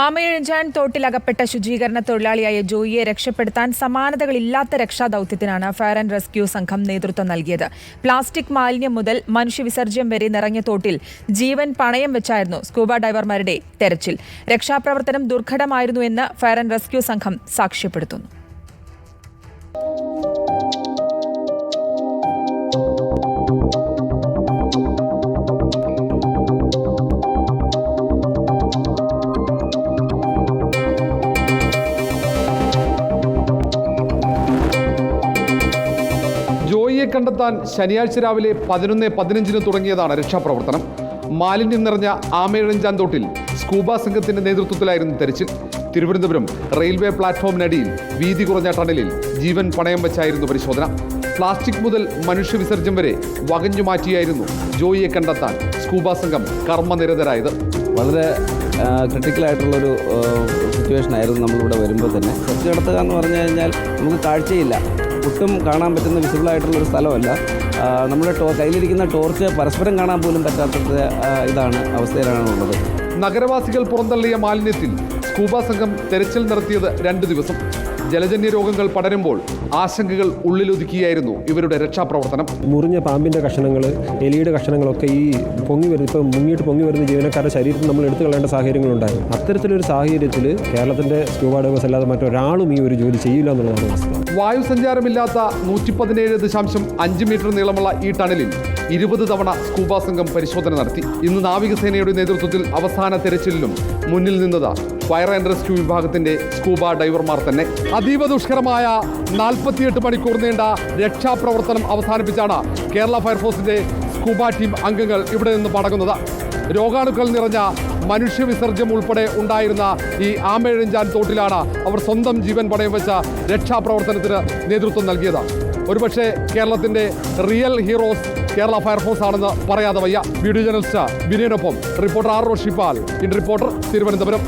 ആമയിഴഞ്ചാൻ തോട്ടിലകപ്പെട്ട ശുചീകരണ തൊഴിലാളിയായ ജോയിയെ രക്ഷപ്പെടുത്താൻ സമാനതകളില്ലാത്ത രക്ഷാദൌത്യത്തിനാണ് ഫയർ ആൻഡ് റെസ്ക്യൂ സംഘം നേതൃത്വം നൽകിയത്. പ്ലാസ്റ്റിക് മാലിന്യം മുതൽ മനുഷ്യവിസർജ്യം വരെ നിറഞ്ഞ തോട്ടിൽ ജീവൻ പണയം വെച്ചായിരുന്നു സ്കൂബ ഡൈവർമാരുടെ തെരച്ചിൽ. രക്ഷാപ്രവർത്തനം ദുർഘടമായിരുന്നുവെന്ന് ഫയർ ആൻഡ് റെസ്ക്യൂ സംഘം സാക്ഷ്യപ്പെടുത്തുന്നു. ജോയിയെ കണ്ടെത്താൻ ശനിയാഴ്ച രാവിലെ 11:15 തുടങ്ങിയതാണ് രക്ഷാപ്രവർത്തനം. മാലിന്യം നിറഞ്ഞ ആമയിഴഞ്ചാൻ തോട്ടിൽ സ്കൂബ സംഘത്തിന്റെ നേതൃത്വത്തിലായിരുന്നു തെരച്ചിൽ. തിരുവനന്തപുരം റെയിൽവേ പ്ലാറ്റ്ഫോമിനടിയിൽ വീതി കുറഞ്ഞ ടണലിൽ ജീവൻ പണയം വെച്ചായിരുന്നു പരിശോധന. പ്ലാസ്റ്റിക് മുതൽ മനുഷ്യവിസർജ്യം വരെ വകഞ്ഞു മാറ്റിയായിരുന്നു ജോയിയെ കണ്ടെത്താൻ സ്കൂബ സംഘം കർമ്മനിരതരായത്. വളരെ ക്രിട്ടിക്കലായിട്ടുള്ളൊരു സിറ്റുവേഷൻ ആയിരുന്നു നമ്മളിവിടെ വരുമ്പോൾ തന്നെ. സെർച്ച് നടത്തുക എന്ന് പറഞ്ഞു കഴിഞ്ഞാൽ നമുക്ക് കാഴ്ചയില്ല, ഒട്ടും കാണാൻ പറ്റുന്ന വിസിബിളായിട്ടുള്ളൊരു സ്ഥലമല്ല. നമ്മുടെ കയ്യിലിരിക്കുന്ന ടോർച്ച് പരസ്പരം കാണാൻ പോലും പറ്റാത്ത അവസ്ഥയിലാണുള്ളത്. നഗരവാസികൾ പുറന്തള്ളിയ മാലിന്യത്തിൽ സ്കൂബ സംഘം തെരച്ചിൽ നടത്തിയത് 2 ദിവസം. ജലജന്യ രോഗങ്ങൾ പടരുമ്പോൾ ആശങ്കകൾ ഉള്ളിലൊതുക്കിയായിരുന്നു ഇവരുടെ രക്ഷാപ്രവർത്തനം. മുറിഞ്ഞ പാമ്പിൻ്റെ കഷണങ്ങൾ, എലിയുടെ കഷണങ്ങളൊക്കെ ഈ മുങ്ങിയിട്ട് പൊങ്ങി വരുന്ന ജീവനക്കാരുടെ ശരീരത്തിൽ നമ്മൾ എടുത്തു കളയേണ്ട സാഹചര്യങ്ങളുണ്ടായി. അത്തരത്തിലൊരു സാഹചര്യത്തിൽ കേരളത്തിൻ്റെ സ്കൂബ ഡൈവേഴ്സ് അല്ലാതെ മറ്റൊരാളും ഈ ഒരു ജോലി ചെയ്യില്ല എന്നുള്ളതാണ് അവസ്ഥ. വായുസഞ്ചാരമില്ലാത്ത 117.5 മീറ്റർ നീളമുള്ള ഈ ടണലിൽ 20 തവണ സ്കൂബ സംഘം പരിശോധന നടത്തി. ഇന്ന് നാവികസേനയുടെ നേതൃത്വത്തിൽ അവസാന തെരച്ചിലിലും മുന്നിൽ നിന്നത് ഫയർ ആൻഡ് റെസ്ക്യൂ വിഭാഗത്തിന്റെ സ്കൂബ ഡൈവർമാർ തന്നെ. അതീവ ദുഷ്കരമായ 48 മണിക്കൂർ നീണ്ട രക്ഷാപ്രവർത്തനം അവസാനിപ്പിച്ചാണ് കേരള ഫയർഫോഴ്സിന്റെ സ്കൂബ ടീം അംഗങ്ങൾ ഇവിടെ നിന്ന് മടങ്ങുന്നത്. രോഗാണുക്കൾ നിറഞ്ഞ മനുഷ്യവിസർജ്യം ഉൾപ്പെടെ ഉണ്ടായിരുന്ന ഈ ആമയിഴഞ്ചാൻ തോട്ടിലാണ് അവർ സ്വന്തം ജീവൻ പണയം വെച്ച രക്ഷാപ്രവർത്തനത്തിന് നേതൃത്വം നൽകിയത്. ഒരുപക്ഷെ കേരളത്തിന്റെ റിയൽ ഹീറോസ് കേരള ഫയർഫോഴ്സ് ആണെന്ന് പറയാതെ വയ്യ. വീഡിയോ ജേർണലിസ്റ്റ് വിനയനൊപ്പം reporter R Roshipal, in reporter, Thiruvananthapuram.